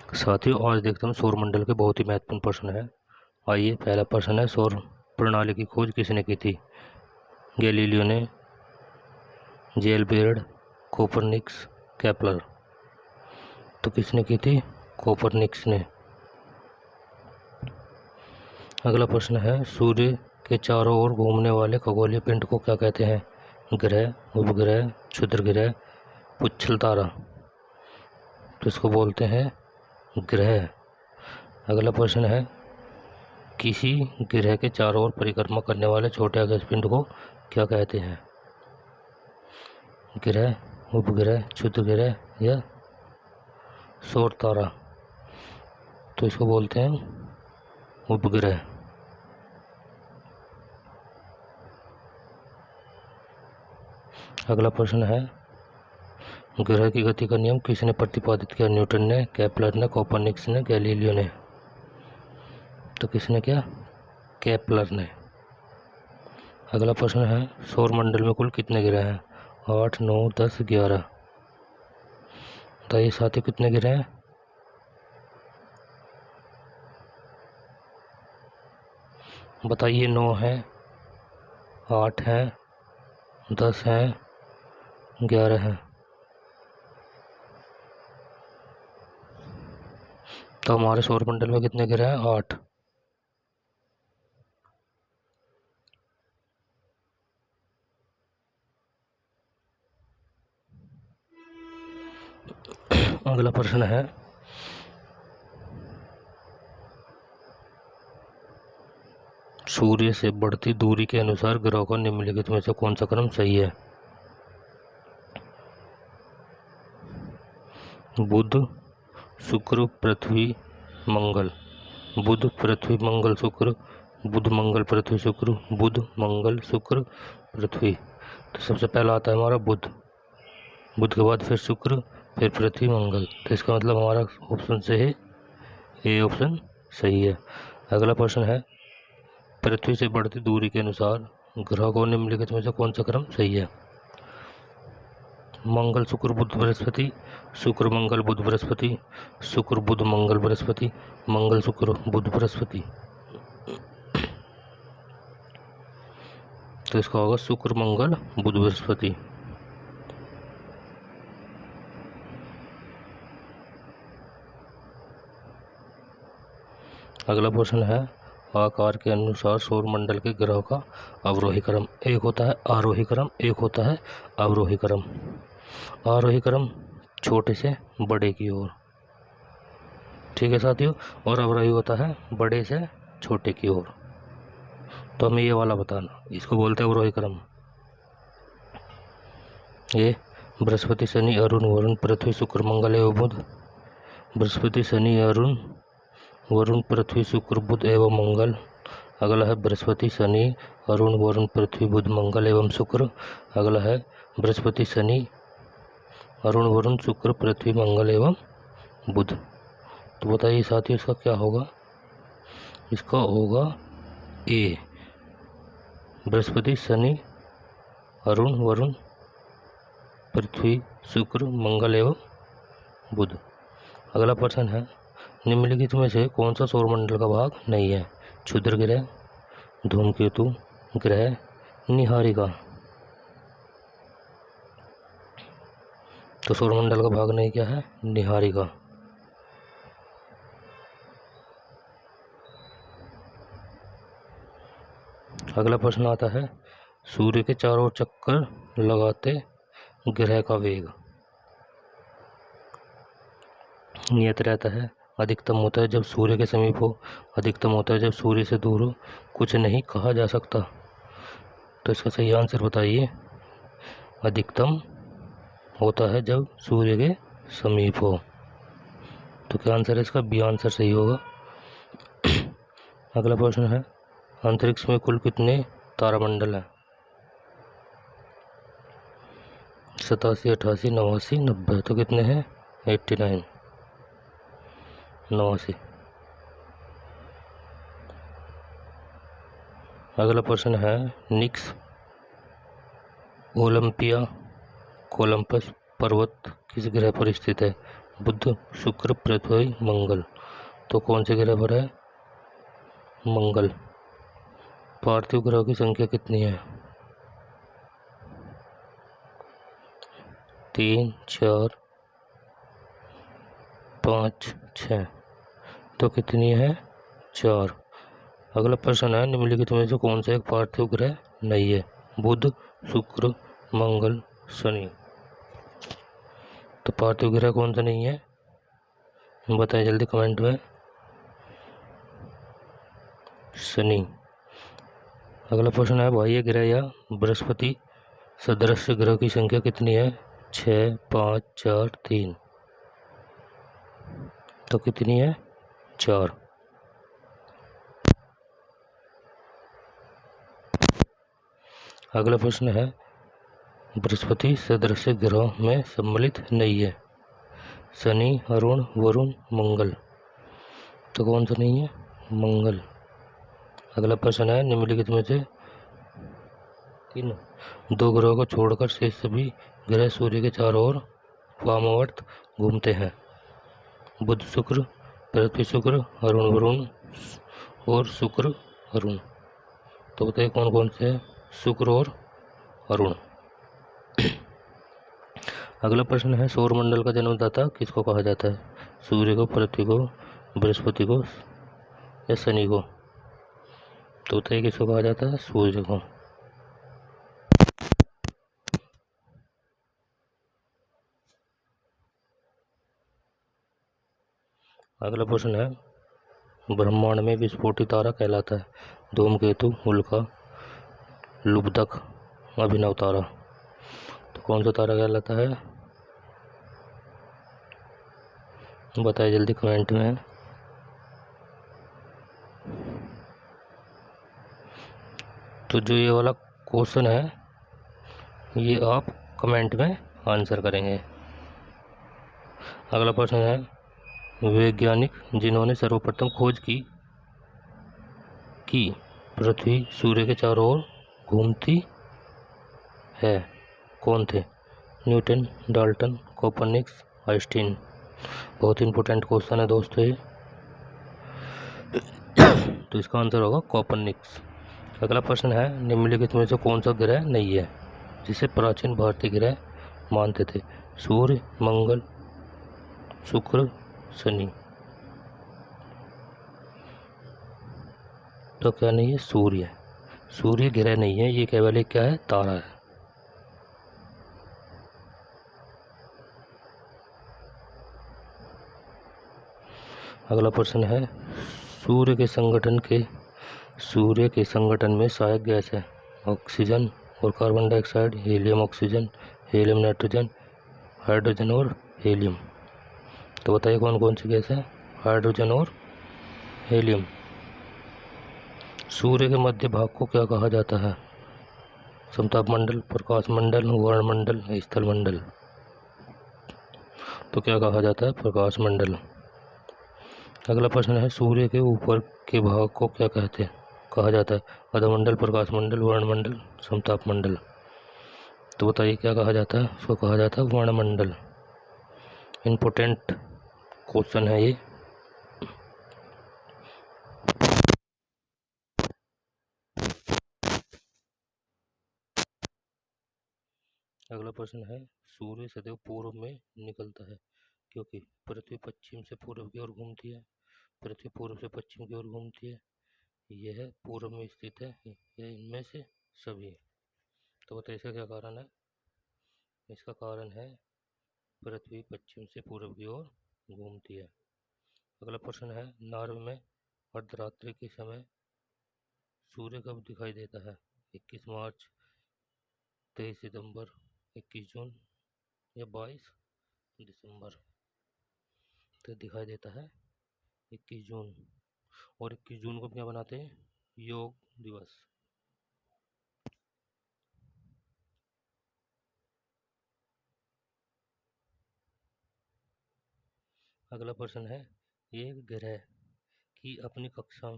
साथियों, आज देखते हैं सौरमंडल के बहुत ही महत्वपूर्ण प्रश्न है। आइए, पहला प्रश्न है, सौर प्रणाली की खोज किसने की थी? गैलीलियो ने, जेलबेर्ड, कोपरनिकस, केपलर। तो किसने की थी? कोपरनिकस ने। अगला प्रश्न है, सूर्य के चारों ओर घूमने वाले खगोलीय पिंड को क्या कहते हैं? ग्रह, उपग्रह, क्षुद्र ग्रह, पुच्छल तारा। तो इसको बोलते हैं ग्रह। अगला प्रश्न है, किसी ग्रह के चारों ओर परिक्रमा करने वाले छोटे आकाश पिंड को क्या कहते हैं? ग्रह, उपग्रह, क्षुद्र ग्रह या सौर तारा। तो इसको बोलते हैं उपग्रह। अगला प्रश्न है, ग्रह की गति का नियम किसने प्रतिपादित किया? न्यूटन ने, केपलर ने, कोपरनिकस ने, गैलीलियो ने। तो किसने किया? केपलर ने। अगला प्रश्न है, सौरमंडल में कुल कितने ग्रह हैं? 8, 9, 10, 11। बताइए साथियों, कितने ग्रह हैं? बताइए। 9 है, 8 है, 10 है, 11 है। तो हमारे सौरमंडल में कितने ग्रह हैं? 8। अगला प्रश्न है, सूर्य से बढ़ती दूरी के अनुसार ग्रहों का निम्नलिखित में से कौन सा क्रम सही है? बुध, शुक्र, पृथ्वी, मंगल। बुध, पृथ्वी, मंगल, शुक्र। बुध, मंगल, पृथ्वी, शुक्र। बुध, मंगल, शुक्र, पृथ्वी। तो सबसे पहला आता है हमारा बुध। बुध के बाद फिर शुक्र, फिर पृथ्वी, मंगल। तो इसका मतलब हमारा ऑप्शन से है ए ऑप्शन सही है। अगला प्रश्न है, पृथ्वी से बढ़ती दूरी के अनुसार ग्रहों को निम्नलिखित में से कौन सा क्रम सही है? मंगल, शुक्र, बुध, बृहस्पति। शुक्र, मंगल, बुध, बृहस्पति। शुक्र, बुध, मंगल, बृहस्पति। मंगल, शुक्र, बुध, बृहस्पति। तो इसका होगा शुक्र, मंगल, बुध, बृहस्पति। अगला प्रश्न है, आकार के अनुसार सौरमंडल के ग्रहों का अवरोही क्रम एक होता है आरोही क्रम, एक होता है अवरोही क्रम। आरोही क्रम छोटे से बड़े की ओर, ठीक है साथियों, और अवरोही होता है बड़े से छोटे की ओर। तो हमें ये वाला बताना, इसको बोलते हैं अवरोही क्रम। ये बृहस्पति, शनि, अरुण, वरुण, पृथ्वी, शुक्र, मंगल एवं बुध। बृहस्पति, शनि, अरुण, वरुण, पृथ्वी, शुक्र, बुध एवं मंगल। अगला है बृहस्पति, शनि, अरुण, वरुण, पृथ्वी, बुध, मंगल एवं शुक्र। अगला है बृहस्पति, शनि, अरुण, वरुण, शुक्र, पृथ्वी, मंगल एवं बुध। तो बताइए साथियों, इसका क्या होगा? इसका होगा ए, बृहस्पति, शनि, अरुण, वरुण, पृथ्वी, शुक्र, मंगल एवं बुध। अगला प्रश्न है, निम्नलिखित में से कौन सा सौरमंडल का भाग नहीं है? क्षुद्र ग्रह, धूमकेतु, ग्रह, निहारिका। तो सौरमंडल का भाग नहीं क्या है? निहारिका। अगला प्रश्न आता है, सूर्य के चारों ओर चक्कर लगाते ग्रह का वेग नियत रहता है। अधिकतम होता है जब सूर्य के समीप हो, अधिकतम होता है जब सूर्य से दूर हो, कुछ नहीं कहा जा सकता। तो इसका सही आंसर बताइए। अधिकतम होता है जब सूर्य के समीप हो। तो क्या आंसर है इसका? बी आंसर सही होगा। अगला प्रश्न है, अंतरिक्ष में कुल कितने तारामंडल हैं? 87, 88, 89, 90। तो कितने हैं? 89, 89। अगला प्रश्न है, निक्स ओलंपिया कोलंबस पर्वत किस ग्रह पर स्थित है? बुध, शुक्र, पृथ्वी, मंगल। तो कौन से ग्रह पर है? मंगल। पार्थिव ग्रहों की संख्या कितनी है? 3, 4, 5, 6। तो कितनी है? 4। अगला प्रश्न है, निम्नलिखित में से कौन सा एक पार्थिव ग्रह नहीं है? बुध, शुक्र, मंगल, शनि। तो पार्थिव ग्रह कौन सा नहीं है? बताएं जल्दी कमेंट में। शनि। अगला प्रश्न है, बाह्य ग्रह या बृहस्पति सदृश ग्रह की संख्या कितनी है? 6, 5, 4, 3। तो कितनी है? 4। अगला प्रश्न है, बृहस्पति सदृश ग्रह में सम्मिलित नहीं है? शनि, अरुण, वरुण, मंगल। तो कौन सा नहीं है? मंगल। अगला प्रश्न है, निम्नलिखित में से किन दो ग्रहों को छोड़कर शेष सभी ग्रह सूर्य के चारों ओर वामावर्त घूमते हैं? बुध, शुक्र, पृथ्वी, शुक्र, अरुण, वरुण और शुक्र, अरुण। तो बताइए कौन कौन से हैं? शुक्र और अरुण। अगला प्रश्न है, सौर मंडल का जन्मदाता किसको कहा जाता है? सूर्य को, पृथ्वी को, बृहस्पति को या शनि को? तो बताइए किसको कहा जाता है? सूर्य को। अगला प्रश्न है, ब्रह्मांड में विस्फोटी तारा कहलाता है? धूमकेतु, उल्का, लुब्धक, अभिनव तारा। तो कौन सा तारा कहलाता है? बताइए जल्दी कमेंट में। तो जो ये वाला क्वेश्चन है ये आप कमेंट में आंसर करेंगे। अगला प्रश्न है, वैज्ञानिक जिन्होंने सर्वप्रथम खोज की कि पृथ्वी सूर्य के चारों ओर घूमती है, कौन थे? Newton, Dalton, Copernicus, Einstein. बहुत इंपॉर्टेंट क्वेश्चन है दोस्तों ये। तो इसका आंसर होगा कोपरनिकस। अगला प्रश्न है, निम्नलिखित में से कौन सा ग्रह नहीं है जिसे प्राचीन भारतीय ग्रह मानते थे? सूर्य, मंगल, शुक्र, शनि। तो क्या नहीं है? सूर्य। सूर्य ग्रह नहीं है, ये केवल एक क्या है? तारा है। अगला प्रश्न है, सूर्य के संगठन में सहायक गैस है? ऑक्सीजन और carbon dioxide, helium oxygen, helium nitrogen, hydrogen और हीलियम। तो बताइए कौन कौन सी गैस है? हाइड्रोजन और हीलियम। सूर्य के मध्य भाग को क्या कहा जाता है? समताप मंडल, प्रकाश मंडल, वर्णमंडल, स्थल मंडल। तो क्या कहा जाता है? प्रकाश मंडल। अगला प्रश्न है, सूर्य के ऊपर के भाग को क्या कहा जाता है? अधोमंडल, प्रकाश मंडल, वर्णमंडल, समताप मंडल। तो बताइए क्या कहा जाता है? उसको कहा जाता है वर्णमंडल। इम्पोर्टेंट क्वेश्चन है ये। अगला प्रश्न है, सूर्य सदैव पूर्व में निकलता है क्योंकि पृथ्वी पश्चिम से पूर्व की ओर घूमती है, पृथ्वी पूर्व से पश्चिम की ओर घूमती है, यह पूर्व में स्थित है, यह इनमें से सभी। तो बताइए इसका क्या कारण है? इसका कारण है पृथ्वी पश्चिम से पूर्व की ओर घूमती है। अगला प्रश्न है, नार्वे में अर्धरात्रि के समय सूर्य कब दिखाई देता है? 21 मार्च, 23 सितंबर, 21 जून या 22 दिसंबर। तो दिखाई देता है 21 जून। और 21 जून को क्या बनाते हैं? योग दिवस। अगला प्रश्न है, एक ग्रह की अपनी कक्षा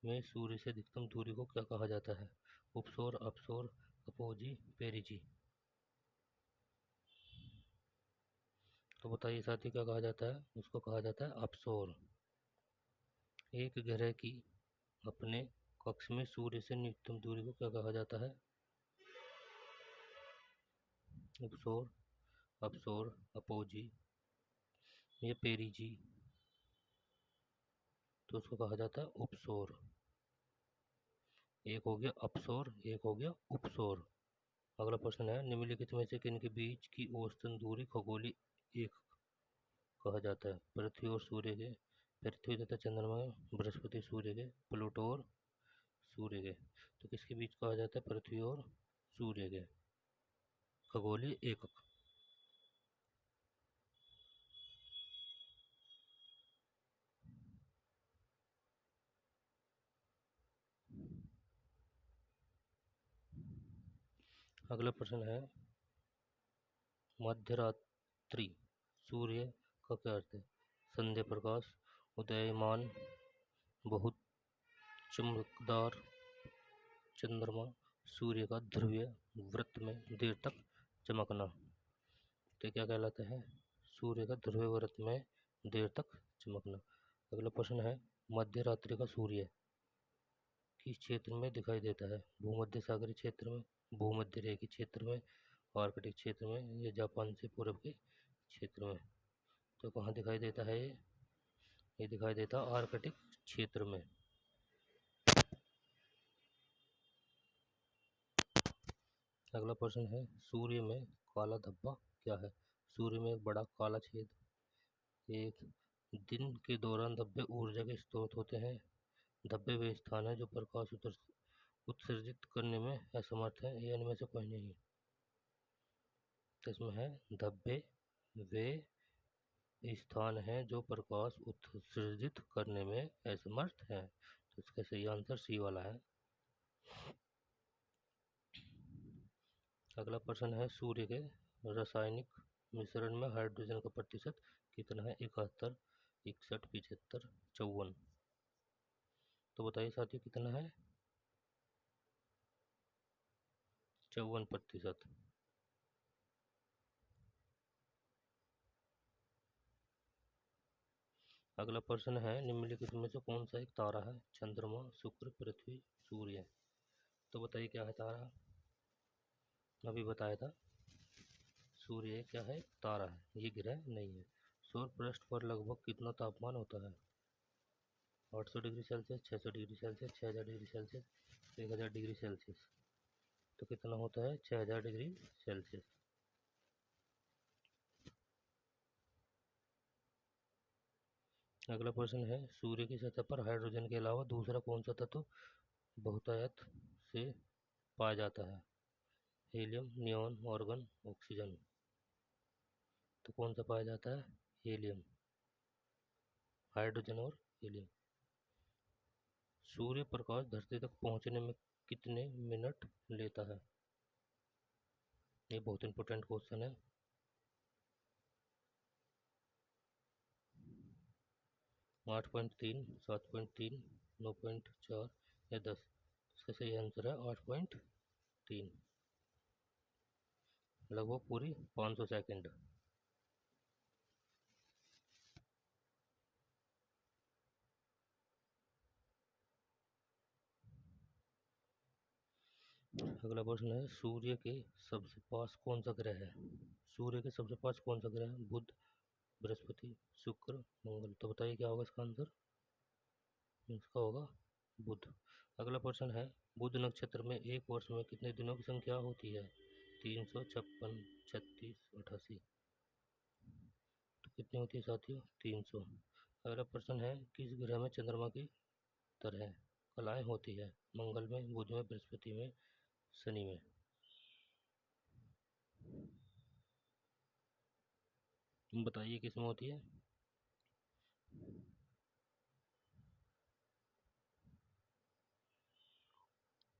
में सूर्य से अधिकतम दूरी को क्या कहा जाता है? उपसौर, अपसौर, अपोजी, पेरिजी। तो बताइए साथी क्या कहा जाता है, उसको कहा जाता है अपसौर। एक ग्रह की अपने कक्ष में सूर्य से न्यूनतम दूरी को क्या कहा जाता है? उपसौर, अपसौर, अपोजी या पेरिजी। तो उसको कहा जाता है उपसौर। एक हो गया अपसौर, एक हो गया उपसौर। अगला प्रश्न है, निम्नलिखित में से किन के बीच की औसतन दूरी खगोलीय एकक कहा जाता है? पृथ्वी और सूर्य के, पृथ्वी तथा चंद्रमा, बृहस्पति सूर्य के, प्लूटो और सूर्य के। तो किसके बीच कहा जाता है? पृथ्वी और सूर्य के खगोलीय एकक। अगला प्रश्न है, मध्यरात्रि सूर्य का क्या अर्थ है? संध्या प्रकाश, उदयमान, बहुत चमकदार चंद्रमा, सूर्य का ध्रुवीय वृत्त में देर तक चमकना। तो क्या कहलाता है? सूर्य का ध्रुवीय वृत्त में देर तक चमकना। अगला प्रश्न है, मध्य रात्रि का सूर्य किस क्षेत्र में दिखाई देता है? भूमध्य सागरीय क्षेत्र में, भूमध्य रेखीय क्षेत्र में, आर्कटिक क्षेत्र में या जापान से पूर्व के क्षेत्र में। तो कहाँ दिखाई देता है ये दिखाई देता है आर्कटिक क्षेत्र में। अगला प्रश्न है, सूर्य में काला धब्बा क्या है? सूर्य में एक बड़ा काला छेद। एक, दिन के दौरान धब्बे ऊर्जा के स्रोत होते हैं। धब्बे वे स्थान है जो प्रकाश उत्सर्जित करने में असमर्थ है, या इनमें से कोई नहीं। तो इसमें है, धब्बे वे स्थान है जो प्रकाश उत्सर्जित करने में असमर्थ है। तो इसका सही आंसर सी वाला है। अगला प्रश्न है, सूर्य के रासायनिक मिश्रण में हाइड्रोजन का प्रतिशत कितना है? 71, 61, 75, 54। तो बताइए साथियों कितना है? 54%। अगला प्रश्न है, निम्नलिखित में से कौन सा एक तारा है? चंद्रमा, शुक्र, पृथ्वी, सूर्य। तो बताइए क्या है तारा? अभी बताया था, सूर्य क्या है? तारा है, ये ग्रह नहीं है। सौर पृष्ठ पर लगभग कितना तापमान होता है? 800 degree Celsius, 600 degree Celsius, 6000 degree Celsius, 1000 degree Celsius. तो कितना होता है? 6000 डिग्री सेल्सियस। अगला प्रश्न है, सूर्य की सतह पर हाइड्रोजन के अलावा दूसरा कौन सा तत्व बहुतायत से पाया जाता है? Helium, neon, argon, oxygen. तो कौन सा पाया जाता है? हीलियम, हाइड्रोजन और हीलियम। सूर्य प्रकाश धरती तक पहुंचने में कितने मिनट लेता है? ये बहुत इंपॉर्टेंट क्वेश्चन है। 8.3, 7.3, 9.4 या 10। इसका सही आंसर है 8.3, लगभग पूरी 500 सेकंड। अगला प्रश्न है, सूर्य के सबसे पास कौन सा ग्रह है? सूर्य के सबसे पास कौन सा ग्रह है? बुध, बृहस्पति, शुक्र, मंगल। तो बताइए क्या होगा इसका आंसर? इसका होगा बुध। अगला प्रश्न है, बुध नक्षत्र में एक वर्ष में कितने दिनों की संख्या होती है? 356, 36, 88। तो कितनी होती है साथियों? 300। अगला प्रश्न है, किस ग्रह में चंद्रमा की तरह कलाएं होती है? मंगल में, बुध में, बृहस्पति में, शनि में। तुम बताइए किस में होती है?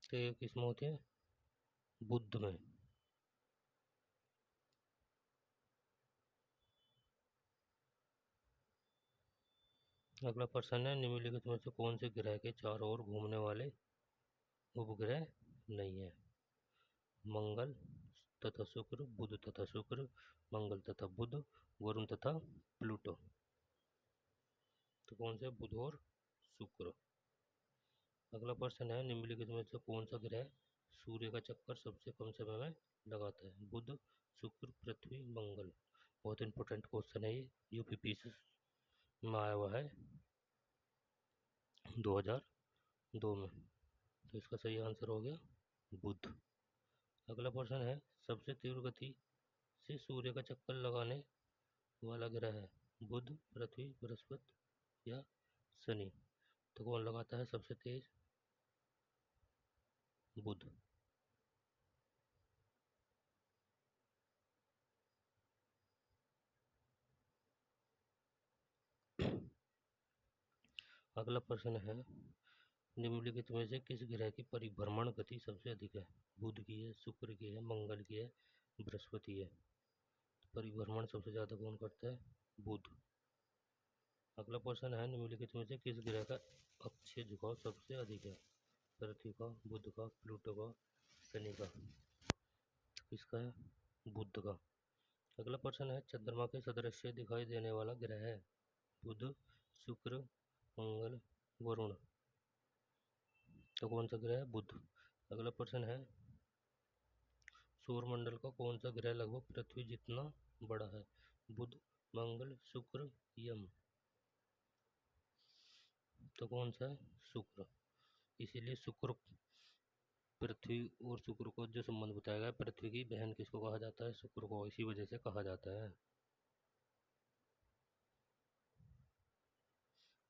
तो ये किस में होती है? बुध में। अगला प्रश्न है, निम्नलिखित में से कौन से ग्रह के चारों ओर घूमने वाले उपग्रह नहीं है? मंगल, तथा शुक्र, बुध तथा शुक्र, मंगल तथा बुध, वरुण तथा प्लूटो। तो कौन से? बुध और शुक्र। अगला प्रश्न है, निम्नलिखित में से कौन सा ग्रह सूर्य का चक्कर सबसे कम समय में लगाता है? बुध, शुक्र, पृथ्वी, मंगल। बहुत इंपॉर्टेंट क्वेश्चन है ये, यूपीपीएससी में आया हुआ है 2002 में। तो इसका सही आंसर हो गया बुध। अगला प्रश्न है, सबसे तीव्र गति से सूर्य का चक्कर लगाने वाला ग्रह है? बुध, पृथ्वी, बृहस्पति या शनि। तो कौन लगाता है सबसे तेज? बुध। अगला प्रश्न है, निम्नलिखित में से किस ग्रह की परिभ्रमण गति सबसे अधिक है? बुध की है, शुक्र की है, मंगल की है, बृहस्पति है। तो परिभ्रमण सबसे ज्यादा कौन करता है? बुध। अगला प्रश्न है, निम्नलिखित में से किस ग्रह का अक्षीय झुकाव सबसे अधिक है? पृथ्वी का, बुध का, प्लूटो का, शनि का। तो किसका है? बुध का। अगला प्रश्न है, चंद्रमा के सदृश दिखाई देने वाला ग्रह है? बुध, शुक्र, मंगल, वरुण। तो कौन सा ग्रह है? बुध। अगला प्रश्न है, सौरमंडल का कौन सा ग्रह लगभग पृथ्वी जितना बड़ा है? बुध, मंगल, शुक्र, यम। तो कौन सा है? शुक्र। इसीलिए शुक्र, पृथ्वी और शुक्र को जो संबंध बताया गया, पृथ्वी की बहन किसको कहा जाता है? शुक्र को, इसी वजह से कहा जाता है।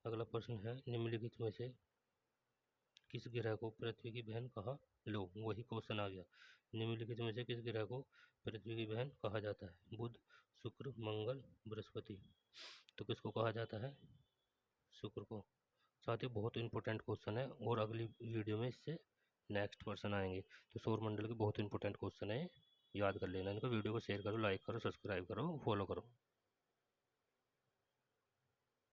अगला प्रश्न है, निम्नलिखित में से किस ग्रह को पृथ्वी की बहन कहा? लो, वही क्वेश्चन आ गया। निम्नलिखित में से किस ग्रह को पृथ्वी की बहन कहा जाता है? बुध, शुक्र, मंगल, बृहस्पति। तो किसको कहा जाता है? शुक्र को। साथ ही बहुत इंपॉर्टेंट क्वेश्चन है, और अगली वीडियो में इससे नेक्स्ट क्वेश्चन आएंगे। तो सौरमंडल के बहुत इंपॉर्टेंट क्वेश्चन है, याद कर लेना इनको। वीडियो को शेयर करो, लाइक करो, सब्सक्राइब करो, फॉलो करो।